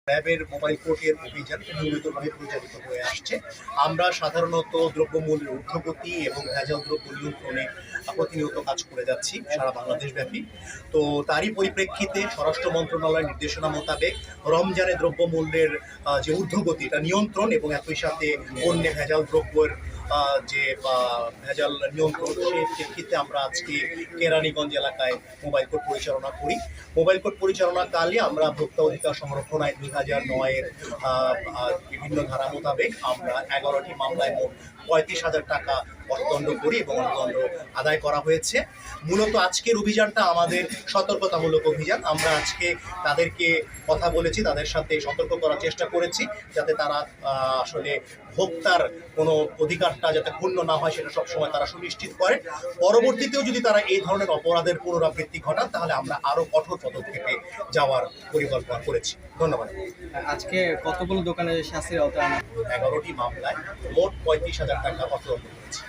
র্যাবের মোবাইল কোর্টের অভিযান নিয়মিতভাবে পরিচালিত হয়ে আসছে। আমরা সাধারণত দ্রব্যমূল্যের ঊর্ধ্বগতি এবং ভেজাল দ্রব্য নিয়ন্ত্রণে প্রতিনিয়ত কাজ করে যাচ্ছি সারা বাংলাদেশ ব্যাপী। তো তারই পরিপ্রেক্ষিতে স্বরাষ্ট্র মন্ত্রণালয়ের নির্দেশনা মোতাবেক রমজানে দ্রব্যমূল্যের যে ঊর্ধ্বগতি এটা নিয়ন্ত্রণ এবং একই সাথে অন্য ভেজাল দ্রব্যের যে ভেজাল নিয়ন্ত্রণ সেই প্রেক্ষিতে আমরা আজকে কেরানীগঞ্জ এলাকায় মোবাইল কোর্ট পরিচালনা করি। মোবাইল কোর্ট পরিচালনাকালে আমরা ভোক্তা অধিকার সংরক্ষণ আইন 2009-এর বিভিন্ন ধারা মোতাবেক আমরা 11টি মামলায় মোট 35,000 টাকা অর্থদণ্ড করি এবং অর্থদণ্ড আদায় করা হয়েছে। মূলত আজকের অভিযানটা আমাদের সতর্কতামূলক অভিযান। আমরা আজকে তাদেরকে কথা বলেছি, তাদের সাথে সতর্ক করার চেষ্টা করেছি যাতে তারা আসলে ভোক্তার কোনো অধিকারটা যাতে ক্ষুণ্ণ না হয় সেটা সবসময় তারা সুনিশ্চিত করে। পরবর্তীতেও যদি তারা এই ধরনের অপরাধের পুনরাবৃত্তি ঘটান তাহলে আমরা আরও কঠোর পদক্ষেপে যাওয়ার পরিকল্পনা করেছি। ধন্যবাদ। আজকে কতগুলো দোকানে শাস্তির আওতায় 11টি মামলায় মোট 35,000 টাকা অর্থদণ্ড করেছি।